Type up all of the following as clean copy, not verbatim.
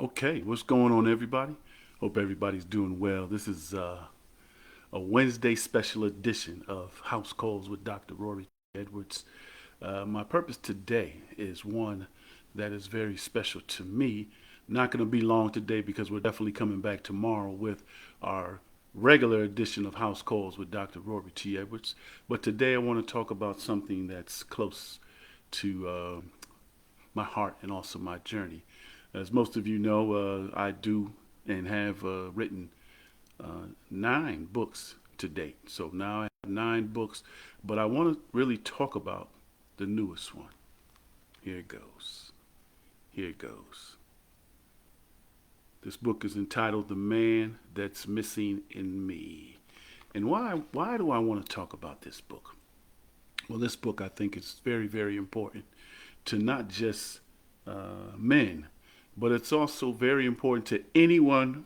Okay, what's going on, everybody? Hope everybody's doing well. This is a Wednesday special edition of House Calls with Dr. Rory T. Edwards. My purpose today is one that is very special to me. Not going to be long today because we're definitely coming back tomorrow with our regular edition of House Calls with Dr. Rory T. Edwards. But today I want to talk about something that's close to my heart and also my journey. As most of you know, I do and have written 9 books to date. So now I have 9 books, but I want to really talk about the newest one. Here it goes. Here it goes. This book is entitled The Man That's Missing in Me. And why do I want to talk about this book? Well, this book I think is very, very important to not just men, but it's also very important to anyone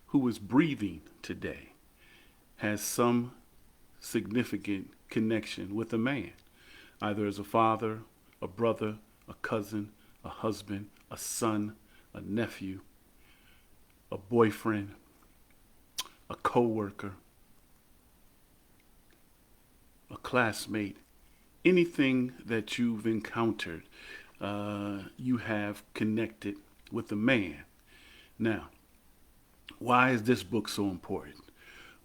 who is breathing today, has some significant connection with a man, either as a father, a brother, a cousin, a husband, a son, a nephew, a boyfriend, a coworker, a classmate, anything that you've encountered, you have connected with a man. Now, why is this book so important?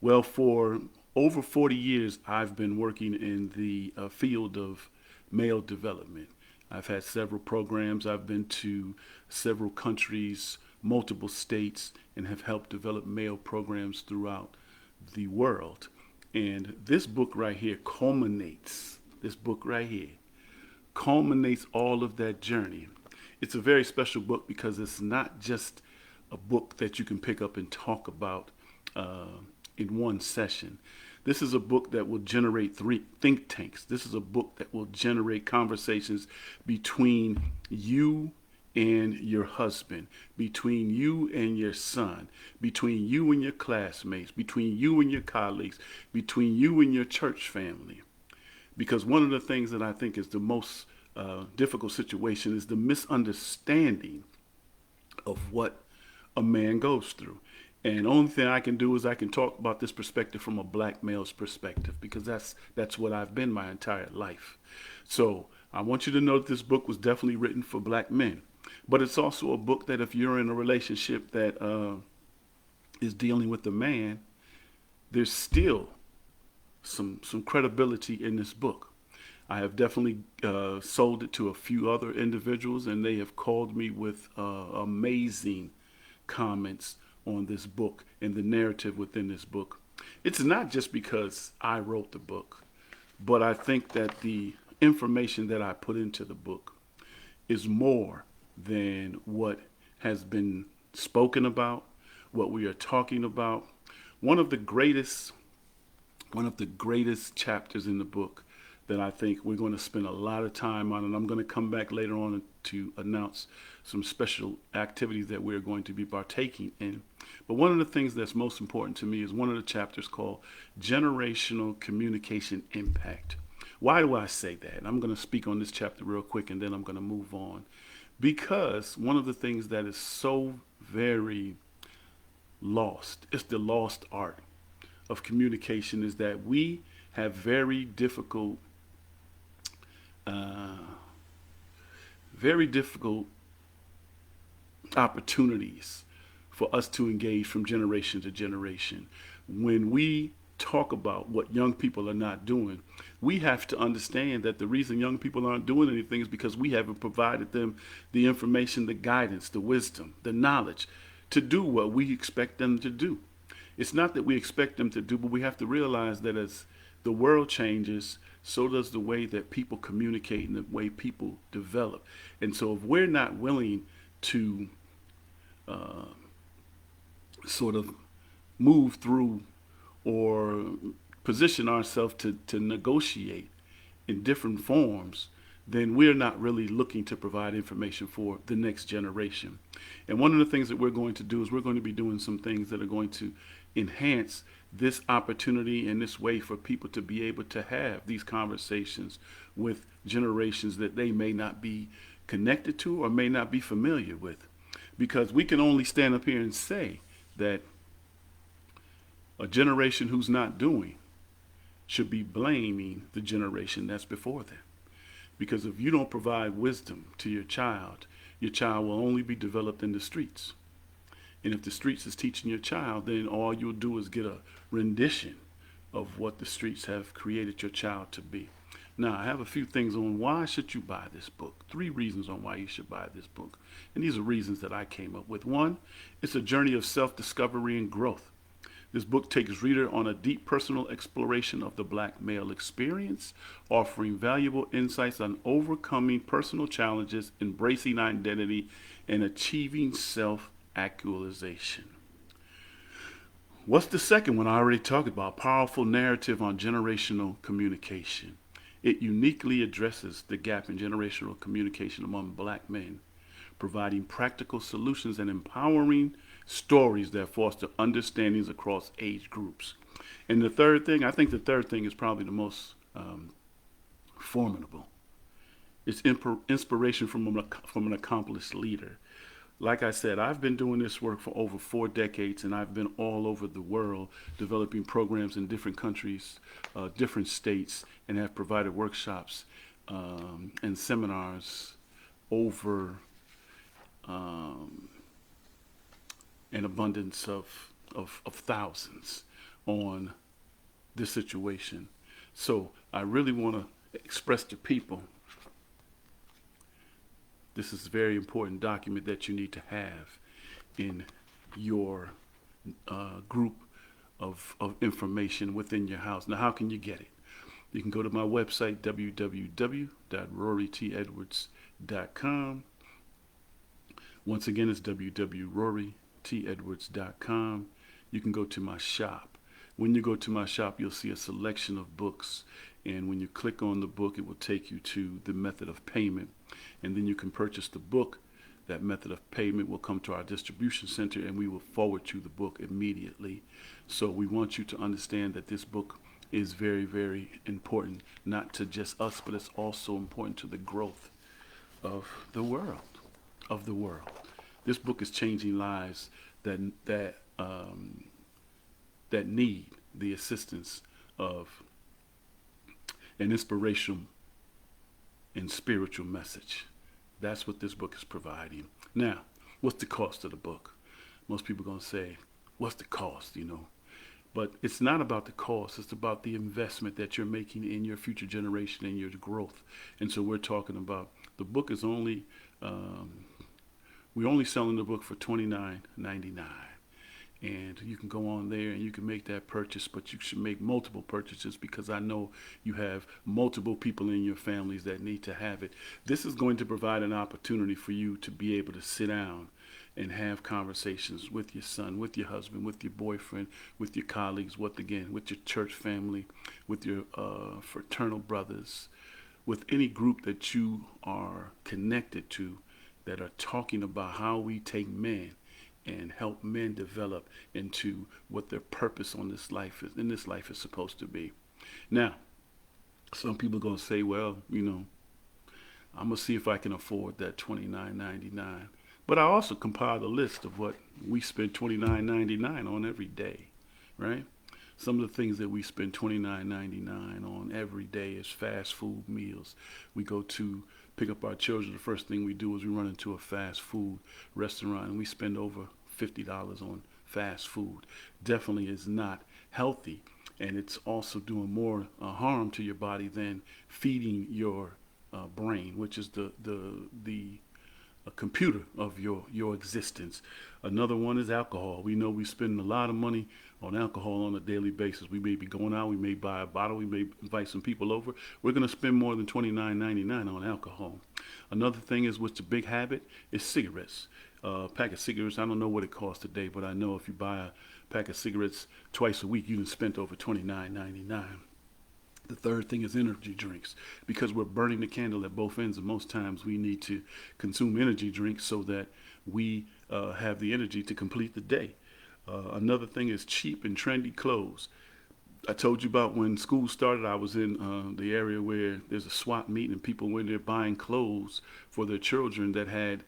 Well, for over 40 years, I've been working in the field of male development. I've had several programs. I've been to several countries, multiple states, and have helped develop male programs throughout the world. And this book right here culminates all of that journey. It's a very special book because it's not just a book that you can pick up and talk about uh, in one session. This is a book that will generate three think tanks. This is a book that will generate conversations between you and your husband, between you and your son, between you and your classmates, between you and your colleagues, between you and your church family. Because one of the things that I think is the most difficult situation is the misunderstanding of what a man goes through. And the only thing I can do is I can talk about this perspective from a black male's perspective because that's what I've been my entire life. So I want you to know that this book was definitely written for black men, but it's also a book that if you're in a relationship that is dealing with a man, there's still some credibility in this book. I have definitely sold it to a few other individuals, and they have called me with amazing comments on this book and the narrative within this book. It's not just because I wrote the book, but I think that the information that I put into the book is more than what has been spoken about, what we are talking about. One of the greatest one of the greatest chapters in the book that I think we're going to spend a lot of time on, and I'm going to come back later on to announce some special activities that we're going to be partaking in. But one of the things that's most important to me is one of the chapters called Generational Communication Impact. Why do I say that? I'm going to speak on this chapter real quick and then I'm going to move on. Because one of the things that is so very lost is the lost art of communication is that we have uh, very difficult opportunities for us to engage from generation to generation. When we talk about what young people are not doing, we have to understand that the reason young people aren't doing anything is because we haven't provided them the information, the guidance, the wisdom, the knowledge to do what we expect them to do. It's not that we expect them to do, but we have to realize that as the world changes, so does the way that people communicate and the way people develop. And so if we're not willing to uh, sort of move through or position ourselves to negotiate in different forms, then we're not really looking to provide information for the next generation. And one of the things that we're going to do is we're going to be doing some things that are going to enhance this opportunity and this way for people to be able to have these conversations with generations that they may not be connected to or may not be familiar with. Because we can only stand up here and say that a generation who's not doing should be blaming the generation that's before them. Because if you don't provide wisdom to your child will only be developed in the streets. And if the streets is teaching your child, then all you'll do is get a rendition of what the streets have created your child to be. Now, I have a few things on why should you buy this book. 3 reasons on why you should buy this book. And these are reasons that I came up with. 1, it's a journey of self-discovery and growth. This book takes reader on a deep personal exploration of the black male experience, offering valuable insights on overcoming personal challenges, embracing identity, and achieving self-actualization. What's the second one? I already talked about powerful narrative on generational communication. It uniquely addresses the gap in generational communication among black men, providing practical solutions and empowering stories that foster understandings across age groups. And the third thing, I think the third thing is probably the most formidable. It's inspiration from an accomplished leader. Like I said, I've been doing this work for over 4 decades, and I've been all over the world developing programs in different countries, different states, and have provided workshops and seminars over an abundance of thousands on this situation. So I really want to express to people this is a very important document that you need to have in your group of information within your house. Now, how can you get it? You can go to my website, www.rorytedwards.com. Once again, it's www.rorytedwards.com. You can go to my shop. When you go to my shop, you'll see a selection of books. And when you click on the book, it will take you to the method of payment. And then you can purchase the book. That method of payment will come to our distribution center, and we will forward you the book immediately. So we want you to understand that this book is very, very important, not to just us, but it's also important to the growth of the world. This book is changing lives that need the assistance of an inspirational and spiritual message. That's what this book is providing. Now, what's the cost of the book? Most people are going to say, what's the cost, But it's not about the cost. It's about the investment that you're making in your future generation and your growth. And so we're talking about the book is only, we're only selling the book for $29.99. And you can go on there and you can make that purchase, but you should make multiple purchases because I know you have multiple people in your families that need to have it. This is going to provide an opportunity for you to be able to sit down and have conversations with your son, with your husband, with your boyfriend, with your colleagues, with your church family, with your fraternal brothers, with any group that you are connected to that are talking about how we take men and help men develop into what their purpose in this life is supposed to be. Now, some people are going to say, well, I'm going to see if I can afford that $29.99. But I also compiled a list of what we spend $29.99 on every day, right? Some of the things that we spend $29.99 on every day is fast food meals. We go to pick up our children. The first thing we do is we run into a fast food restaurant and we spend over $50 on fast food. Definitely is not healthy, and it's also doing more harm to your body than feeding your brain, which is the computer of your existence. Another one is alcohol. We know we spend a lot of money on alcohol on a daily basis. We may be going out, we may buy a bottle, we may invite some people over. We're going to spend more than $29.99 on alcohol. Another thing is, what's a big habit, is cigarettes. A pack of cigarettes, I don't know what it costs today, but I know if you buy a pack of cigarettes twice a week, you've spent over $29.99. The third thing is energy drinks, because we're burning the candle at both ends, and most times we need to consume energy drinks so that we have the energy to complete the day. Another thing is cheap and trendy clothes. I told you about when school started, I was in the area where there's a swap meet and people were there buying clothes for their children that had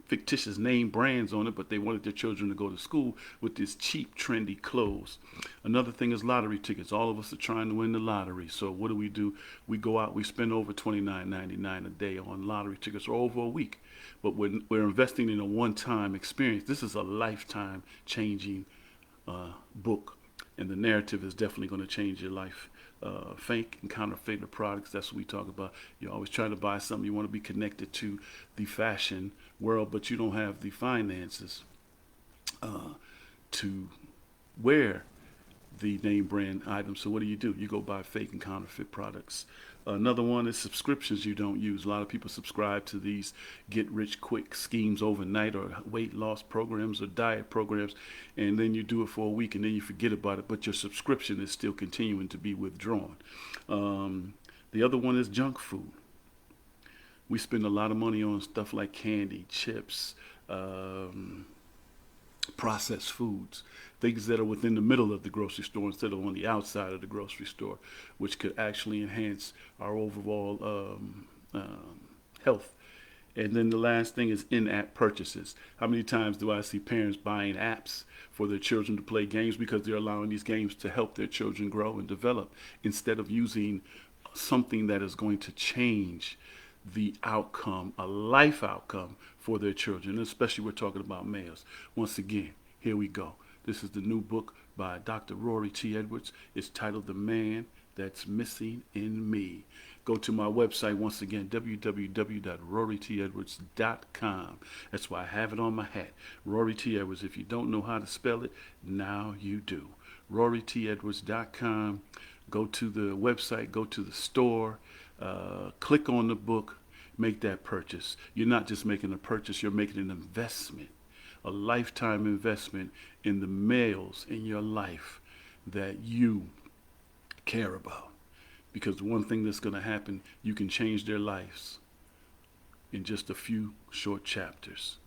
fictitious name brands on it, but they wanted their children to go to school with this cheap, trendy clothes. Another thing is lottery tickets. All of us are trying to win the lottery. So what do? We go out, we spend over $29.99 a day on lottery tickets, or over a week. But we're investing in a one-time experience. This is a lifetime changing book, and the narrative is definitely going to change your life. Fake and counterfeit products, that's what we talk about. You're always trying to buy something, you want to be connected to the fashion world, but you don't have the finances to wear the name brand items. So what do? You go buy fake and counterfeit products. Another one is subscriptions you don't use. A lot of people subscribe to these get rich quick schemes overnight, or weight loss programs, or diet programs, and then you do it for a week and then you forget about it, but your subscription is still continuing to be withdrawn. The other one is junk food. We spend a lot of money on stuff like candy, chips, processed foods, things that are within the middle of the grocery store instead of on the outside of the grocery store, which could actually enhance our overall health. And then the last thing is in-app purchases. How many times do I see parents buying apps for their children to play games because they're allowing these games to help their children grow and develop, instead of using something that is going to change the outcome, a life outcome for their children, especially we're talking about males. Once again, here we go. This is the new book by Dr. Rory T. Edwards. It's titled The Man That's Missing in Me. Go to my website once again, www.rorytedwards.com. That's why I have it on my hat. Rory T. Edwards. If you don't know how to spell it, now you do. rorytedwards.com. Go to the website, go to the store, click on the book, make that purchase. You're not just making a purchase, you're making an investment, a lifetime investment in the males in your life that you care about. Because one thing that's going to happen, you can change their lives in just a few short chapters.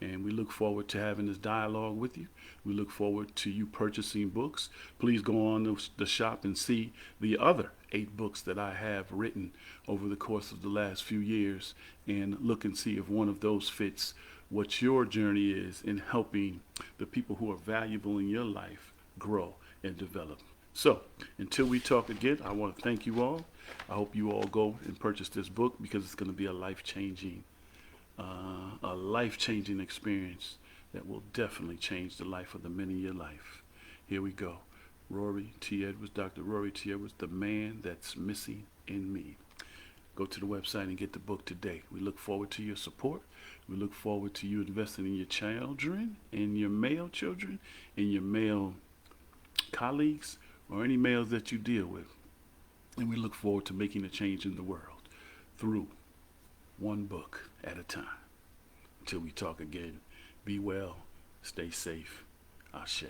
And we look forward to having this dialogue with you. We look forward to you purchasing books. Please go on the shop and see the other 8 books that I have written over the course of the last few years, and look and see if one of those fits what your journey is in helping the people who are valuable in your life grow and develop. So until we talk again, I want to thank you all. I hope you all go and purchase this book, because it's going to be a life-changing experience that will definitely change the life of the men in your life. Here we go. Rory T. Edwards, Dr. Rory T. Edwards, The Man That's Missing in Me. Go to the website and get the book today. We look forward to your support. We look forward to you investing in your children, in your male children, in your male colleagues, or any males that you deal with. And we look forward to making a change in the world through one book at a time. Until we talk again, be well, stay safe. Ashe.